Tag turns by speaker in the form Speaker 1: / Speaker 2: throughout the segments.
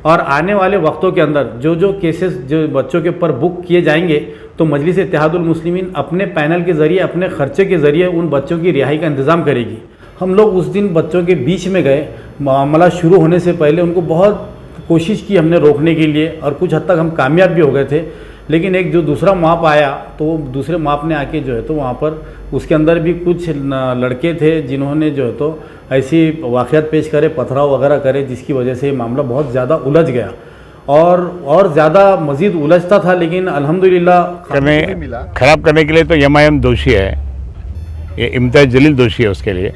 Speaker 1: और आने वाले वक्तों के अंदर जो जो केसेस जो बच्चों के ऊपर बुक किए जाएंगे तो मजलिस इत्तेहादुल मुस्लिमीन अपने पैनल के ज़रिए अपने खर्चे के ज़रिए उन बच्चों की रिहाई का इंतज़ाम करेगी। हम लोग उस दिन बच्चों के बीच में गए, मामला शुरू होने से पहले उनको बहुत कोशिश की हमने रोकने के लिए और कुछ हद तक हम कामयाब भी हो गए थे। लेकिन एक जो दूसरा माप आया तो दूसरे माप ने आके जो है तो वहाँ पर उसके अंदर भी कुछ लड़के थे जिन्होंने जो है तो ऐसी वाक़यात पेश करे, पथराव वगैरह करे, जिसकी वजह से ये मामला बहुत ज़्यादा उलझ गया और ज़्यादा मज़ीद उलझता था। लेकिन अल्हम्दुलिल्लाह
Speaker 2: ख़राब करने के लिए तो एमआईएम दोषी है, ये इम्तियाज़ जलील दोषी है। उसके लिए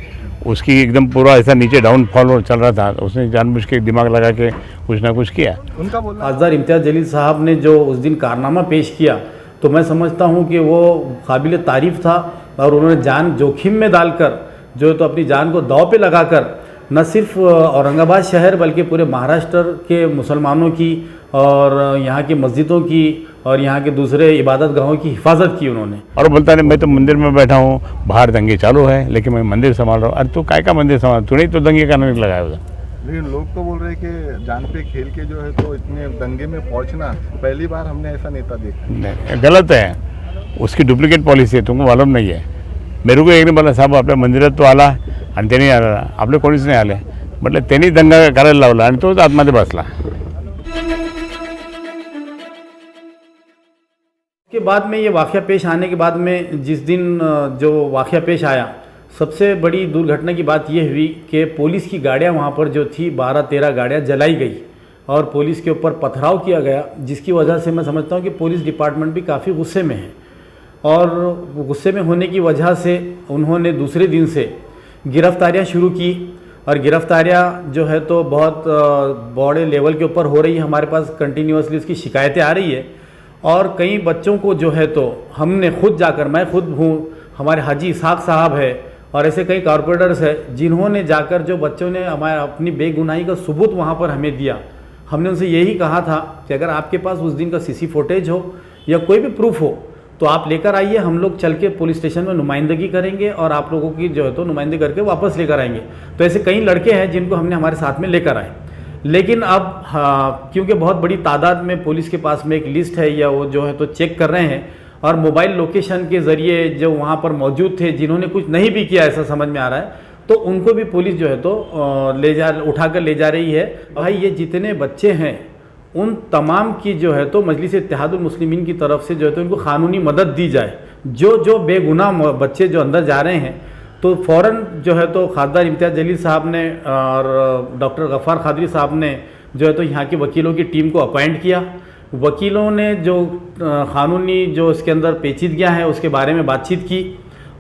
Speaker 2: उसकी एकदम पूरा ऐसा नीचे डाउनफॉल चल रहा था, उसने जानबूझ के दिमाग लगा के कुछ ना कुछ किया।
Speaker 1: उनका बोलना खासदार इम्तियाज़ जलील साहब ने जो उस दिन कारनामा पेश किया तो मैं समझता हूँ कि वो काबिल तारीफ़ था और उन्होंने जान जोखिम में डालकर जो है तो अपनी जान को दांव पे लगाकर न सिर्फ औरंगाबाद शहर बल्कि पूरे महाराष्ट्र के मुसलमानों की और यहाँ की मस्जिदों की और यहाँ के दूसरे इबादत गाहों की हिफाजत की उन्होंने।
Speaker 2: और बोलता नहीं मैं तो मंदिर में बैठा हूँ, बाहर दंगे चालू है लेकिन मैं मंदिर संभाल रहा हूँ। अरे तू काय का मंदिर संभाल, तूने तो दंगे करने लगाया उधर।
Speaker 3: लेकिन लोग तो बोल रहे हैं कि जान पे खेल के जो है तो इतने दंगे में पहुँचना पहली बार हमने ऐसा नेता देखा।
Speaker 2: गलत है, उसकी डुप्लिकेट पॉलिसी है, तुमको मालूम नहीं है। मेरे को एक ने बोला साहेब आपल्या मंदिरात तो आला आणि त्यांनी आपले कोणीच नाही आले, म्हटलं त्यांनी दंगा करायला लावला आणि तोच आतमध्ये बसला।
Speaker 1: के बाद में ये वाक़या पेश आने के बाद में जिस दिन जो वाक़या पेश आया सबसे बड़ी दुर्घटना की बात यह हुई कि पुलिस की गाड़ियाँ वहाँ पर जो थी 12-13 गाड़ियाँ जलाई गई और पुलिस के ऊपर पथराव किया गया, जिसकी वजह से मैं समझता हूँ कि पुलिस डिपार्टमेंट भी काफ़ी गुस्से में है और गुस्से में होने की वजह से उन्होंने दूसरे दिन से गिरफ्तारियाँ शुरू की और गिरफ्तारियाँ जो है तो बहुत बड़े लेवल के ऊपर हो रही है। हमारे पास कंटिन्यूसली उसकी शिकायतें आ रही है और कई बच्चों को जो है तो हमने खुद जाकर, मैं खुद हूँ, हमारे हाजी इसहाक साहब है और ऐसे कई कॉरपोरेटर्स हैं जिन्होंने जाकर जो बच्चों ने हमारे अपनी बेगुनाही का सबूत वहाँ पर हमें दिया। हमने उनसे यही कहा था कि अगर आपके पास उस दिन का सीसी फुटेज हो या कोई भी प्रूफ हो तो आप लेकर आइए, हम लोग चल के पुलिस स्टेशन में नुमाइंदगी करेंगे और आप लोगों की जो है तो नुमाइंदगी करके वापस लेकर आएंगे। तो ऐसे कई लड़के हैं जिनको हमने हमारे साथ में लेकर आए। लेकिन अब क्योंकि बहुत बड़ी तादाद में पुलिस के पास में एक लिस्ट है या वो जो है तो चेक कर रहे हैं और मोबाइल लोकेशन के ज़रिए जो वहाँ पर मौजूद थे जिन्होंने कुछ नहीं भी किया ऐसा समझ में आ रहा है, तो उनको भी पुलिस जो है तो उठाकर ले जा रही है। भाई ये जितने बच्चे हैं उन तमाम की जो है तो मजलिस इत्तेहादुल मुस्लिमीन की तरफ से जो है तो उनको क़ानूनी मदद दी जाए। जो बेगुनाह बच्चे जो अंदर जा रहे हैं तो फ़ौरन जो है तो खासदार इम्तियाज़ जलील साहब ने और डॉक्टर गफ़ार खादरी साहब ने जो है तो यहाँ के वकीलों की टीम को अपॉइंट किया। वकीलों ने जो क़ानूनी जो इसके अंदर पेचीदगियाँ हैं उसके बारे में बातचीत की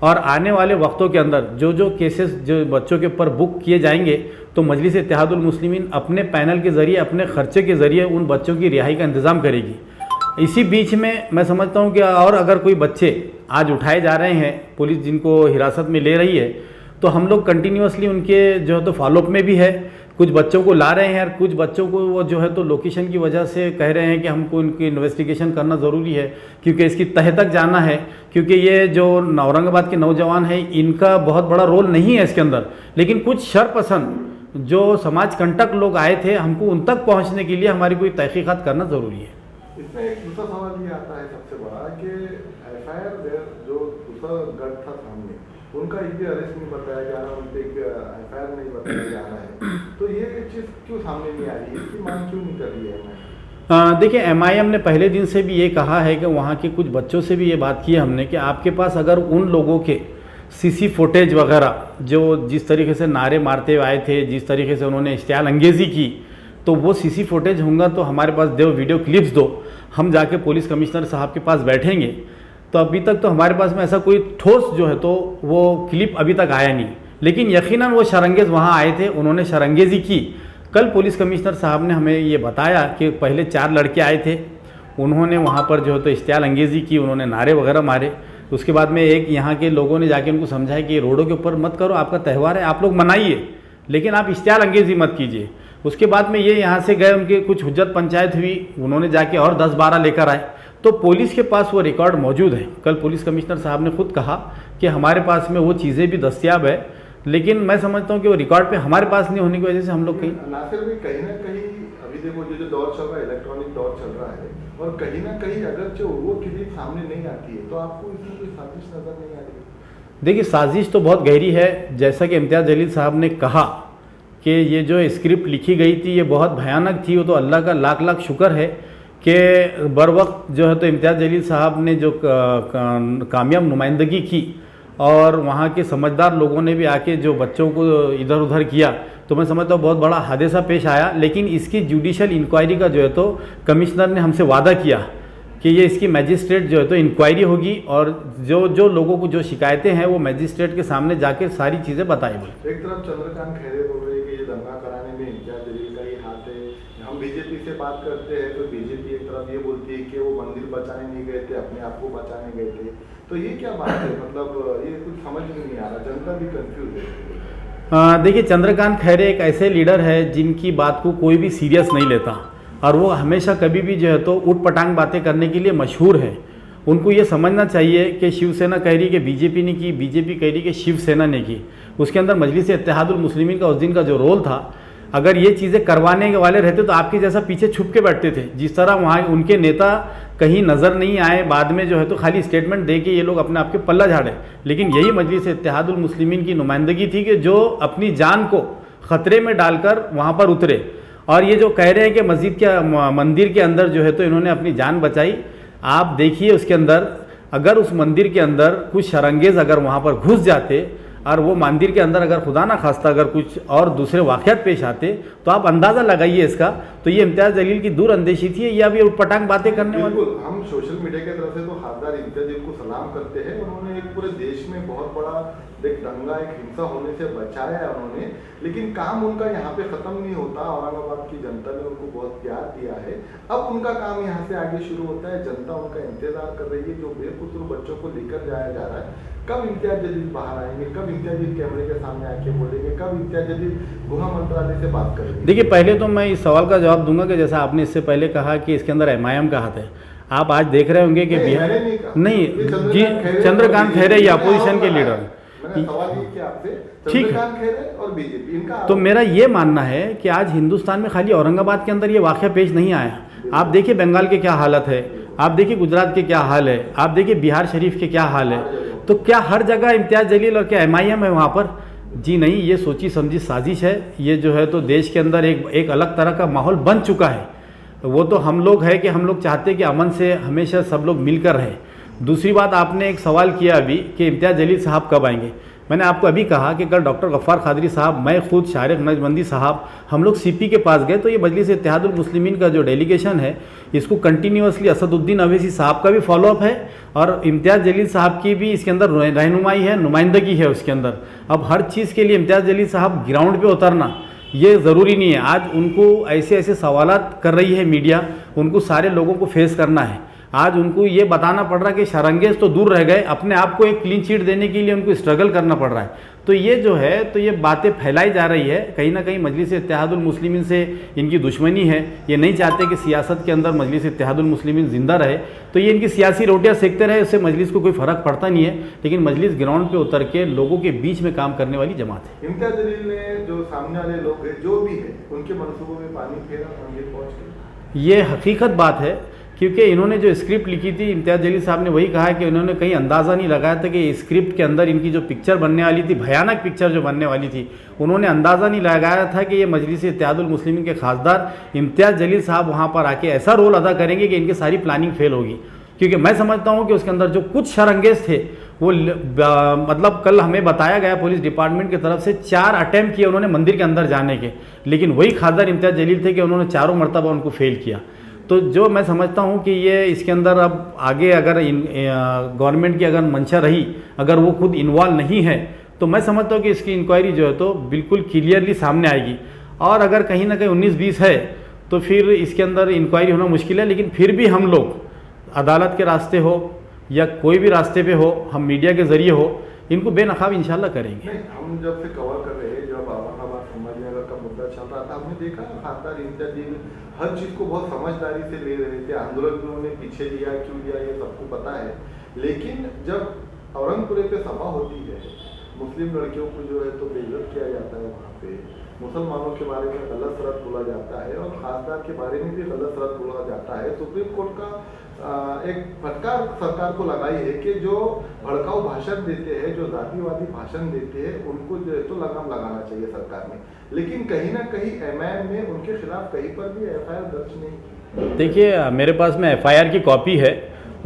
Speaker 1: और आने वाले वक्तों के अंदर जो जो केसेस जो बच्चों के ऊपर बुक किए जाएंगे तो मजलिस इत्तेहादुल मुस्लिमीन अपने पैनल के ज़रिए अपने खर्चे के ज़रिए उन बच्चों की रिहाई का इंतज़ाम करेगी। इसी बीच में मैं समझता हूँ कि और अगर कोई बच्चे आज उठाए जा रहे हैं, पुलिस जिनको हिरासत में ले रही है, तो हम लोग कंटिन्यूसली उनके जो है तो फॉलोअप में भी है। कुछ बच्चों को ला रहे हैं और कुछ बच्चों को वो जो है तो लोकेशन की वजह से कह रहे हैं कि हमको इनकी इन्वेस्टिगेशन करना ज़रूरी है क्योंकि इसकी तह तक जाना है, क्योंकि ये जो औरंगाबाद के नौजवान हैं इनका बहुत बड़ा रोल नहीं है इसके अंदर। लेकिन कुछ शरपसंद जो समाज कंटक लोग आए थे, हमको उन तक पहुँचने के लिए हमारी कोई तहकीकात करना ज़रूरी है।
Speaker 3: इसमें एक दूसरा सवाल ये आता है सबसे बड़ा कि एफआईआर जो दूसरा गढ़ था सामने उनका एक अरेस्ट नहीं बताया जा रहा, उनसे एक एफआईआर नहीं बताया जा रहा है, तो ये चीज़ क्यों सामने नहीं आ रही है, इसकी मांग क्यों नहीं कर रही है?
Speaker 1: देखिए एमआईएम ने पहले दिन से भी ये कहा है कि वहाँ के कुछ बच्चों से भी ये बात की हमने कि आपके पास अगर उन लोगों के सीसी फुटेज वगैरह जो जिस तरीके से नारे मारते हुए आए थे, जिस तरीके से उन्होंने इश्तियाल अंगेज़ी की, तो वो सीसी फुटेज होंगे तो हमारे पास दो वीडियो क्लिप्स दो, हम जाके पुलिस कमिश्नर साहब के पास बैठेंगे। तो अभी तक तो हमारे पास में ऐसा कोई ठोस जो है तो वो क्लिप अभी तक आया नहीं, लेकिन यकीनन वो शरंगेज़ वहाँ आए थे, उन्होंने शरंगेज़ी की। कल पुलिस कमिश्नर साहब ने हमें ये बताया कि पहले 4 लड़के आए थे, उन्होंने वहाँ पर जो है तो इश्तियाल अंगेज़ी की, उन्होंने नारे वगैरह मारे। उसके बाद में एक यहाँ के लोगों ने जाके उनको समझाया कि रोडों के ऊपर मत करो, आपका त्यौहार है, आप लोग मनाइए, लेकिन आप इश्तियाल अंगेज़ी मत कीजिए। उसके बाद में ये यहाँ से गए, उनके कुछ हुज्जत पंचायत हुई, उन्होंने जाके और 10-12 लेकर आए। तो पुलिस के पास वो रिकॉर्ड मौजूद है। कल पुलिस कमिश्नर साहब ने खुद कहा कि हमारे पास में वो चीज़ें भी दस्तियाब है, लेकिन मैं समझता हूँ कि वो रिकॉर्ड पे हमारे पास नहीं होने की वजह से हम लोग
Speaker 3: नासिर भी कहीं ना कहीं अभी देखो जो दौर चल रहा है, इलेक्ट्रॉनिक दौर चल रहा है, और कहीं ना कहीं अगर जो वो क्लिप सामने नहीं आती है तो आपको इसमें कोई साजिश नजर नहीं आ रही?
Speaker 1: देखिए, साजिश तो बहुत गहरी है। जैसा कि इम्तियाज़ जलील साहब ने कहा कि ये जो स्क्रिप्ट लिखी गई थी ये बहुत भयानक थी, वो तो अल्लाह का लाख लाख शुक्र है कि बर वक्त जो है तो इम्तियाज़ जलील साहब ने जो कामयाब नुमाइंदगी की और वहाँ के समझदार लोगों ने भी आके जो बच्चों को इधर उधर किया, तो मैं समझता हूँ बहुत बड़ा हादसा पेश आया। लेकिन इसकी जुडिशल इंक्वायरी का जो है तो कमिश्नर ने हमसे वादा किया कि ये इसकी मैजिस्ट्रेट जो है तो इंक्वायरी होगी और जो लोगों को जो शिकायतें हैं वो मैजिस्ट्रेट के सामने जाकर सारी चीज़ें बताई बोले।
Speaker 3: एक तरफ चंद्रकांत खैरे बोल रहे हैं कि ये दंगा कराने में इम्तियाज़ जलील का ही हाथ है। हम बीजेपी से बात करते हैं तो बीजेपी एक तरफ ये बोलती है कि वो मंदिर बचाने नहीं गए थे, अपने आप को बचाने गए थे। तो ये क्या बात है? मतलब ये कुछ समझ में नहीं आ रहा, जनता भी कंफ्यूज है।
Speaker 1: देखिए, चंद्रकांत खैरे एक ऐसे लीडर है जिनकी बात को कोई भी सीरियस नहीं लेता और वो हमेशा कभी भी जो है तो उठ पटांग बातें करने के लिए मशहूर है। उनको ये समझना चाहिए कि शिवसेना कह रही है कि बीजेपी ने की, बीजेपी कह रही है कि शिवसेना ने की। उसके अंदर मजलिस इत्तेहादुल मुस्लिमीन का उस दिन का जो रोल था, अगर ये चीज़ें करवाने वाले रहते तो आपके जैसा पीछे छुप के बैठते थे। जिस तरह वहाँ उनके नेता कहीं नज़र नहीं आए, बाद में जो है तो खाली स्टेटमेंट दे के ये लोग अपने आप के पल्ला झाड़े। लेकिन यही मजलिस इत्तेहादुल मुस्लिमीन की नुमाइंदगी थी कि जो अपनी जान को ख़तरे में डालकर वहाँ पर उतरे। और ये जो कह रहे हैं कि मस्जिद के मंदिर के अंदर जो है तो इन्होंने अपनी जान बचाई, आप देखिए उसके अंदर अगर उस मंदिर के अंदर कुछ शरंगेज़ अगर वहाँ पर घुस जाते और वो मंदिर के अंदर अगर खुदा ना खास्ता अगर कुछ और दूसरे वाक़यात पेश आते तो आप अंदाज़ा लगाइए इसका। तो ये इम्तियाज़ जलील की दूर अंदेशी थी या भी उटपटांग बातें करने वाले।
Speaker 3: बिल्कुल, हम सोशल मीडिया की तरफ से तो खासदार इम्तियाज़ जलील को सलाम करते हैं। उन्होंने एक पूरे देश में बहुत बड़ा एक दंगा, एक हिंसा होने से बचाया है उन्होंने, लेकिन काम उनका यहाँ पे ख़त्म नहीं होता। औरंगाबाद की जनता ने उनको बहुत प्यार दिया है। अब उनका काम यहाँ से आगे शुरू होता है। जनता उनका इंतजार कर रही है। जो बेकसूर बच्चों को लेकर जाया जा रहा है, कब इम्तियाज़ जलील बाहर आएंगे, कब इम्तियाज़ जलील कैमरे के सामने आके बोलेंगे, कब इम्तियाज़ जलील गृह मंत्रालय से बात करेंगे?
Speaker 1: देखिए, पहले तो मैं इस सवाल का जवाब दूंगा कि जैसा आपने इससे पहले कहा कि इसके अंदर एमआईएम का हाथ है। आप आज देख रहे होंगे कि बिहार नहीं जी, चंद्रकांत खैरे ये अपोजिशन के लीडर हैं।
Speaker 3: सवाल ये कि आपसे
Speaker 1: ठीक है,
Speaker 3: चंद्रकांत खैरे और बीजेपी इनका
Speaker 1: तो मेरा ये मानना है कि आज हिंदुस्तान में खाली औरंगाबाद के अंदर ये वाक़या पेश नहीं आया। आप देखिए बंगाल के क्या हालत है, आप देखिए गुजरात के क्या हाल है, आप देखिए बिहार शरीफ के क्या हाल है। तो क्या हर जगह इम्तियाज़ जलील और क्या एमआईएम है वहाँ पर? जी नहीं, ये सोची समझी साजिश है। ये जो है तो देश के अंदर एक अलग तरह का माहौल बन चुका है। वो तो हम लोग है कि हम लोग चाहते हैं कि अमन से हमेशा सब लोग मिलकर रहें। दूसरी बात, आपने एक सवाल किया अभी कि इम्तियाज़ जलील साहब कब आएंगे। मैंने आपको अभी कहा कि कल डॉक्टर गफ्फार कादरी साहब, मैं खुद शारिक नजबंदी साहब, हम लोग सीपी के पास गए। तो ये मजलिस इत्तेहादुल मुस्लिमीन का जो डेलीगेशन है इसको कंटिन्यूअसली असदुद्दीन अवैसी साहब का भी फॉलोअप है और इम्तियाज़ जलील साहब की भी इसके अंदर रहनुमाई है, नुमाइंदगी है उसके अंदर। अब हर चीज़ के लिए इम्तियाज़ जलील साहब ग्राउंड पे उतरना ये ज़रूरी नहीं है। आज उनको ऐसे ऐसे सवालात कर रही है मीडिया, उनको सारे लोगों को फेस करना है। आज उनको ये बताना पड़ रहा है कि शरंगेज तो दूर रह गए, अपने आप को एक क्लीन चिट देने के लिए उनको स्ट्रगल करना पड़ रहा है। तो ये जो है तो ये बातें फैलाई जा रही है। कहीं ना कहीं मजलिस इत्तेहादुल मुस्लिमीन से इनकी दुश्मनी है। ये नहीं चाहते कि सियासत के अंदर मजलिस इत्तेहादुल मुस्लिमीन जिंदा रहे। तो ये इनकी सियासी रोटियां सेकते रहे, उससे मजलिस को कोई फ़र्क पड़ता नहीं है। लेकिन मजलिस ग्राउंड पे उतर के लोगों के बीच में काम करने वाली जमात है।
Speaker 3: इम्तियाज़ जलील ने जो सामने वाले लोग हैं जो भी है उनके मनसूबों में पानी फेरा मंदिर पहुँच के,
Speaker 1: ये हकीकत बात है। क्योंकि इन्होंने जो स्क्रिप्ट लिखी थी, इम्तियाज़ जलील साहब ने वही कहा है कि इन्होंने कहीं अंदाज़ा नहीं लगाया था कि स्क्रिप्ट के अंदर इनकी जो पिक्चर बनने वाली थी, भयानक पिक्चर जो बनने वाली थी, उन्होंने अंदाज़ा नहीं लगाया था कि ये मजलिस इत्तेहादुल मुस्लिमीन के खासदार इम्तियाज़ जलील साहब वहाँ पर आके ऐसा रोल अदा करेंगे कि इनकी सारी प्लानिंग फेल होगी। क्योंकि मैं समझता हूँ कि उसके अंदर जो कुछ शरंगेज थे वो मतलब कल हमें बताया गया पुलिस डिपार्टमेंट की तरफ से 4 अटैम्प्ट किए उन्होंने मंदिर के अंदर जाने के, लेकिन वही खासदार इम्तियाज़ जलील थे कि उन्होंने 4 मरतबा उनको फेल किया। तो जो मैं समझता हूँ कि ये इसके अंदर अब आगे अगर गवर्नमेंट की अगर मंशा रही, अगर वो खुद इन्वॉल्व नहीं है, तो मैं समझता हूँ कि इसकी इंक्वायरी जो है तो बिल्कुल क्लियरली सामने आएगी। और अगर कहीं ना कहीं 19-20 है तो फिर इसके अंदर इंक्वायरी होना मुश्किल है। लेकिन फिर भी हम लोग अदालत के रास्ते हो या कोई भी रास्ते पे हो, हम मीडिया के ज़रिए हो, इनको बेनकाब इंशाल्लाह करेंगे।
Speaker 3: हम जब से कवर कर रहे हैं, जब औरंगाबाद संभाजीनगर का मुद्दा चल रहा था, हमने देखा खासदार इम्तियाज़ जलील हर चीज़ को बहुत समझदारी से ले रहे थे। आंदोलन ने पीछे लिया, क्यों लिया, ये सबको पता है। लेकिन जब औरंगपुरे पे सभा होती है, मुस्लिम लड़कियों को जो है तो बेइज्जत किया जाता है वहाँ पे, मुसलमानों के बारे में गलत शरत बोला जाता है और खासदार के बारे में भी गलत शरत बोला जाता है। सुप्रीम कोर्ट का एक फटकार सरकार को लगाई है कि जो भड़काऊ भाषण देते हैं, जो जातिवादी भाषण देते हैं, उनको जो है तो लगाम लगाना चाहिए सरकार ने। लेकिन कहीं ना कहीं एमआईएम ने उनके खिलाफ कहीं पर भी एफआईआर दर्ज नहीं की।
Speaker 1: देखिए, मेरे पास में एफआईआर की कॉपी है,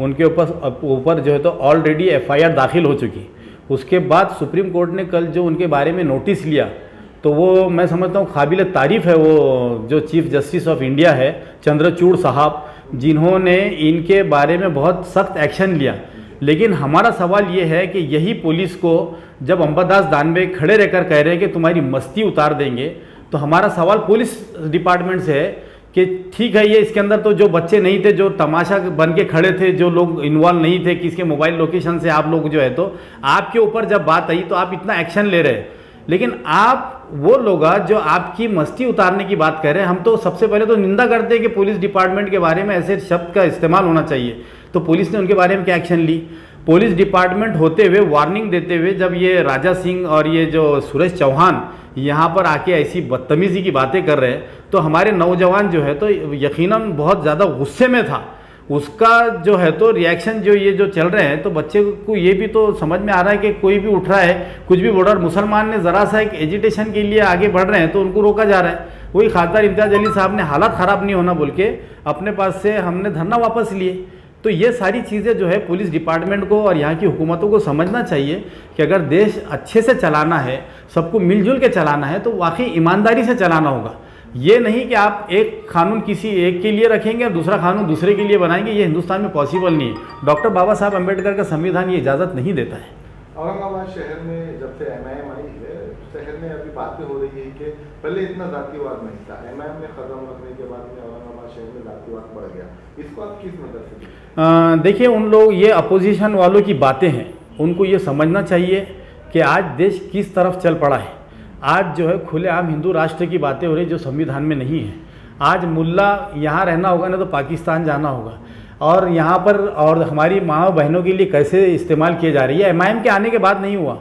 Speaker 1: उनके ऊपर जो है तो ऑलरेडी एफआईआर दाखिल हो चुकी। उसके बाद सुप्रीम कोर्ट ने कल जो उनके बारे में नोटिस लिया, तो वो मैं समझता हूँ काबिल तारीफ़ है। वो जो चीफ जस्टिस ऑफ इंडिया है चंद्रचूड़ साहब, जिन्होंने इनके बारे में बहुत सख्त एक्शन लिया। लेकिन हमारा सवाल ये है कि यही पुलिस को जब अंबादास दानवे खड़े रहकर कह रहे हैं कि तुम्हारी मस्ती उतार देंगे, तो हमारा सवाल पुलिस डिपार्टमेंट से है कि ठीक है, ये इसके अंदर तो जो बच्चे नहीं थे, जो तमाशा बन के खड़े थे, जो लोग इन्वॉल्व नहीं थे, किसके मोबाइल लोकेशन से आप लोग जो है तो आपके ऊपर जब बात आई तो आप इतना एक्शन ले रहे हैं। लेकिन आप वो लोग जो आपकी मस्ती उतारने की बात कर रहे हैं, हम तो सबसे पहले तो निंदा करते हैं कि पुलिस डिपार्टमेंट के बारे में ऐसे शब्द का इस्तेमाल होना चाहिए। तो पुलिस ने उनके बारे में क्या एक्शन ली? पुलिस डिपार्टमेंट होते हुए, वार्निंग देते हुए, जब ये राजा सिंह और ये जो सुरेश चौहान यहाँ पर आके ऐसी बदतमीजी की बातें कर रहे हैं, तो हमारे नौजवान जो है तो यकीनन बहुत ज़्यादा गुस्से में था। उसका जो है तो रिएक्शन जो ये जो चल रहे हैं, तो बच्चे को ये भी तो समझ में आ रहा है कि कोई भी उठ रहा है, कुछ भी बोल रहा है। मुसलमान ने ज़रा सा एक एजिटेशन के लिए आगे बढ़ रहे हैं तो उनको रोका जा रहा है। वही खासदार इम्तियाज़ अली साहब ने हालात ख़राब नहीं होना बोल के अपने पास से हमने धरना वापस लिए। तो ये सारी चीज़ें जो है पुलिस डिपार्टमेंट को और यहाँ की हुकूमतों को समझना चाहिए कि अगर देश अच्छे से चलाना है, सबको मिलजुल के चलाना है, तो वाकई ईमानदारी से चलाना होगा। ये नहीं कि आप एक कानून किसी एक के लिए रखेंगे और दूसरा कानून दूसरे के लिए बनाएंगे। ये हिंदुस्तान में पॉसिबल नहीं है। डॉक्टर बाबा साहब अम्बेडकर का संविधान ये इजाज़त नहीं देता है।
Speaker 3: औरंगाबाद शहर में जब से एमआईएम आई है, शहर में अभी बातें हो रही है कि पहले इतना जातिवाद नहीं था, एमआईएम ने कदम रखने के बाद में औरंगाबाद शहर में जातिवाद बढ़ गया। इसको आप किस नज़र से देखते?
Speaker 1: देखिए, उन लोग ये अपोजिशन वालों की बातें हैं, उनको ये समझना चाहिए कि आज देश किस तरफ चल पड़ा है। आज जो है खुलेआम हिंदू राष्ट्र की बातें हो रही जो संविधान में नहीं है। आज मुल्ला यहाँ रहना होगा ना तो पाकिस्तान जाना होगा, और यहाँ पर और हमारी माँ बहनों के लिए कैसे इस्तेमाल किए जा रही है। एमआईएम के आने के बाद नहीं हुआ।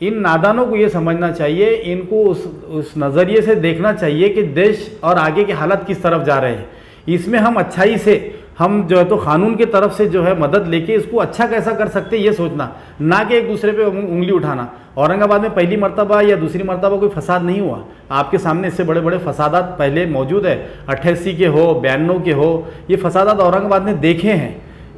Speaker 1: इन नादानों को ये समझना चाहिए, इनको उस नज़रिए से देखना चाहिए कि देश और आगे के हालात किस तरफ जा रहे हैं। इसमें हम अच्छाई से, हम जो है तो कानून की तरफ से जो है मदद लेके इसको अच्छा कैसा कर सकते हैं ये सोचना, ना कि एक दूसरे पे उंगली उठाना। औरंगाबाद में पहली मर्तबा या दूसरी मर्तबा कोई फसाद नहीं हुआ। आपके सामने इससे बड़े बड़े फसादात पहले मौजूद है, 88 के हो, 92 के हो, ये फसादात औरंगाबाद ने देखे हैं।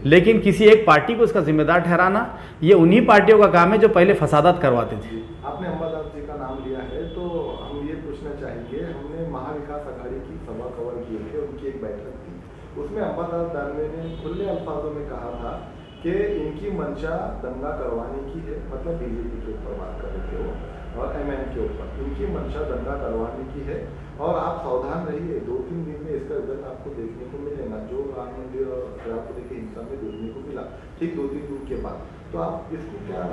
Speaker 1: लेकिन किसी एक पार्टी को इसका जिम्मेदार ठहराना, ये उन्हीं पार्टियों का काम है जो पहले फसादात करवाते थे।
Speaker 3: आपने अंबादास जी का नाम लिया है तो हम ये पूछना चाहेंगे, हमने महाविकास आघाड़ी की सभा कवर की है, उनकी एक बैठक थी, उसमें अंबादास दानवे ने खुले अल्फाजों में कहा था कि इनकी मंशा दंगा करवाने की है, मतलब बीजेपी के ऊपर बात कर रहे थे वो और एमआईएम के ऊपर, इनकी मंशा दंगा करवाने की है और आप सावधान रहिए, 2-3 दिन में इसका रिजल्ट आपको देखने को मिलेगा। जो राम मंदिर और शराब को लेकर हिंसा में देखने को मिला ठीक 2-3 दिन के बाद, तो आप इसको क्या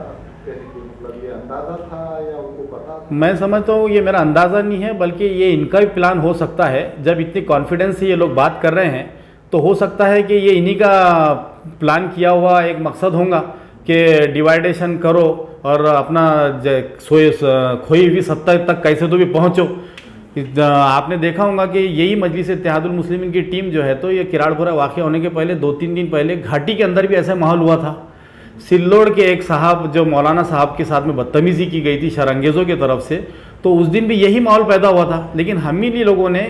Speaker 3: कहने के मतलब ये अंदाजा था या उनको पता था?
Speaker 1: मैं समझता हूँ ये मेरा अंदाज़ा नहीं है, बल्कि ये इनका भी प्लान हो सकता है। जब इतनी कॉन्फिडेंस से ये लोग बात कर रहे हैं तो हो सकता है कि ये इन्हीं का प्लान किया हुआ एक मकसद होगा कि डिवाइडेशन करो और अपना खोई हुई सत्ता तक कैसे तो भी पहुँचो। आपने देखा होगा कि यही मजलिस इत्तेहादुल मुस्लिमीन की टीम जो है तो ये किराड़पुरा वाक़या होने के पहले 2-3 दिन पहले घाटी के अंदर भी ऐसा माहौल हुआ था। सिल्लोड़ के एक साहब जो मौलाना साहब के साथ में बदतमीज़ी की गई थी शरंगेज़ों की तरफ से, तो उस दिन भी यही माहौल पैदा हुआ था। लेकिन हम ही लोगों ने,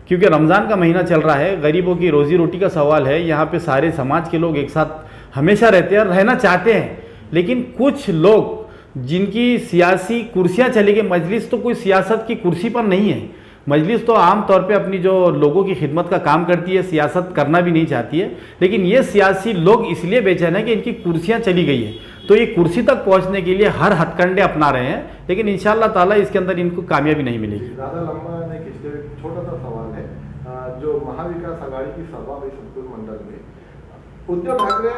Speaker 1: क्योंकि रमज़ान का महीना चल रहा है, गरीबों की रोज़ी रोटी का सवाल है, यहाँ पे सारे समाज के लोग एक साथ हमेशा रहते हैं और रहना चाहते हैं। लेकिन कुछ लोग जिनकी सियासी कुर्सियाँ चली गई, मजलिस तो कोई सियासत की कुर्सी पर नहीं है। मजलिस तो आम तौर पे अपनी जो लोगों की खिदमत का काम करती है, सियासत करना भी नहीं चाहती है। लेकिन ये सियासी लोग इसलिए बेचैन है कि इनकी कुर्सियाँ चली गई है, तो ये कुर्सी तक पहुँचने के लिए हर हथकंडे अपना रहे हैं। लेकिन इंशाअल्लाह ताला इसके अंदर इनको कामयाबी नहीं मिलेगी।
Speaker 3: ज़्यादा लंबा नहीं खींचते हुए छोटा सा सवाल है, जो महाविकास आघाड़ी की सभा हुई संतुल मंडल में, उद्धव ठाकरे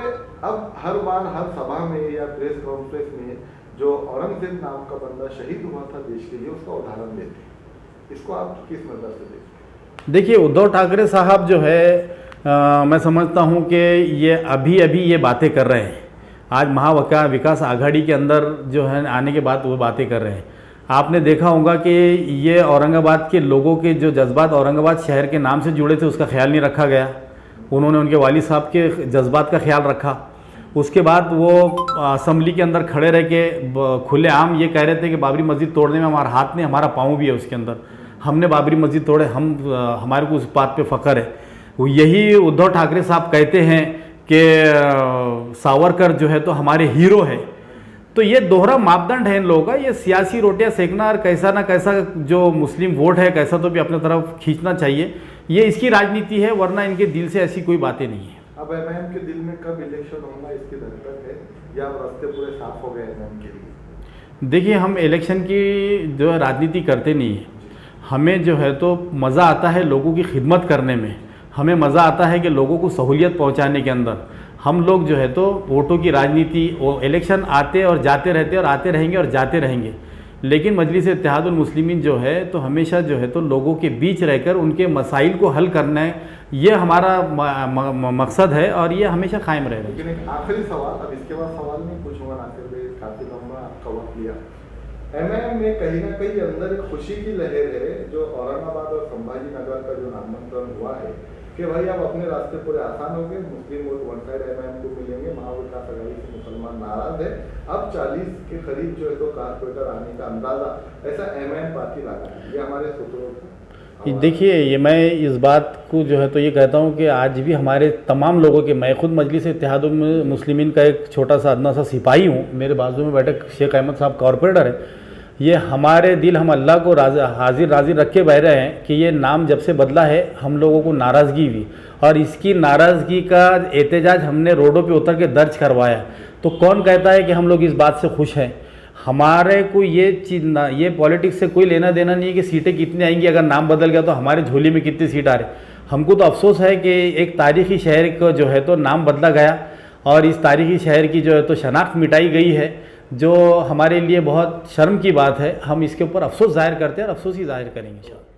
Speaker 3: अब हर बार हर सभा में या प्रेस कॉन्फ्रेंस में जो औरंगजेब नाम का बंदा शहीद हुआ था देश के लिए, उसका उदाहरण देते हैं। इसको आप किस नज़र से देखते हैं?
Speaker 1: देखिए, उद्धव ठाकरे साहब जो है मैं समझता हूँ कि ये अभी ये बातें कर रहे हैं। आज महाविकास आघाड़ी के अंदर जो है आने के बाद वो बातें कर रहे हैं। आपने देखा होगा कि ये औरंगाबाद के लोगों के जो जज्बात औरंगाबाद शहर के नाम से जुड़े थे उसका ख्याल नहीं रखा गया। उन्होंने उनके वालिद साहब के जज्बात का ख्याल रखा। उसके बाद वो असम्बली के अंदर खड़े रह के खुलेआम ये कह रहे थे कि बाबरी मस्जिद तोड़ने में हमारा हाथ नहीं, हमारा पाँव भी है उसके अंदर, हमने बाबरी मस्जिद तोड़े, हमारे को उस बात पे फ़ख्र है। यही उद्धव ठाकरे साहब कहते हैं कि सावरकर जो है तो हमारे हीरो है। तो ये दोहरा मापदंड है इन लोगों का, ये सियासी रोटियां सेकना और कैसा ना कैसा जो मुस्लिम वोट है कैसा तो भी अपने तरफ खींचना चाहिए, ये इसकी राजनीति है, वरना इनके दिल से ऐसी कोई बातें नहीं है।
Speaker 3: अब एमआईएम के दिल में कब इलेक्शन होगा इसकी धड़कन है या रास्ते पूरे साफ हो गए एमआईएम के लिए?
Speaker 1: देखिए, हम इलेक्शन की जो है राजनीति करते नहीं है। हमें जो है तो मज़ा आता है लोगों की खिदमत करने में, हमें मज़ा आता है कि लोगों को सहूलियत पहुंचाने के अंदर। हम लोग जो है तो वोटों की राजनीति, वो इलेक्शन आते और जाते रहते और आते रहेंगे और जाते रहेंगे, लेकिन मजलिस इत्तेहादुल मुस्लिमीन जो है तो हमेशा जो है तो लोगों के बीच रहकर उनके मसाइल को हल करना है, ये हमारा मकसद है और ये हमेशा कायम रहेगा।
Speaker 3: लेकिन एक आखिरी सवाल, अब इसके बाद सवाल नहीं पूछूंगा नासिर भाई, काफी लंबा आपका वक्त लिया। एमआईएम में कहीं ना कहीं अंदर एक खुशी की लहर है जो औरंगाबाद और संभाजी नगर का जो नामांकन हुआ है कि भाई अब अपने रास्ते पूरे आसान हो गए, मुस्लिम वोट वन साइड एमआईएम को मिलेंगे, महाविकास आघाड़ी से मुसलमान नाराज है, अब 40 के करीब जो है तो कारपोरेटर आने का अंदाजा ऐसा एमआईएम पार्टी लगा है। ये हमारे सूत्रों
Speaker 1: देखिए, ये मैं इस बात को जो है तो ये कहता हूँ कि आज भी हमारे तमाम लोगों के, मैं खुद मजलिस इत्तेहादुल मुस्लिमीन का एक छोटा सा अदना सा सिपाही हूँ, मेरे बाजू में बैठे शेख अहमद साहब कॉरपोरेटर है। ये हमारे दिल, हम अल्लाह को हाजिर नाजिर रख के बह रहे हैं कि ये नाम जब से बदला है हम लोगों को नाराज़गी हुई और इसकी नाराज़गी का एहतजाज हमने रोडों पे उतर के दर्ज करवाया। तो कौन कहता है कि हम लोग इस बात से खुश हैं? हमारे को ये चीज़ ना, ये पॉलिटिक्स से कोई लेना देना नहीं है कि सीटें कितनी आएंगी, अगर नाम बदल गया तो हमारे झोली में कितनी सीट आ रही। हमको तो अफसोस है कि एक तारीख़ी शहर का जो है तो नाम बदला गया और इस तारीख़ी शहर की जो है तो शनाख्त मिटाई गई है, जो हमारे लिए बहुत शर्म की बात है। हम इसके ऊपर अफसोस ज़ाहिर करते हैं और अफसोस ही ज़ाहिर करेंगे इंशाअल्लाह।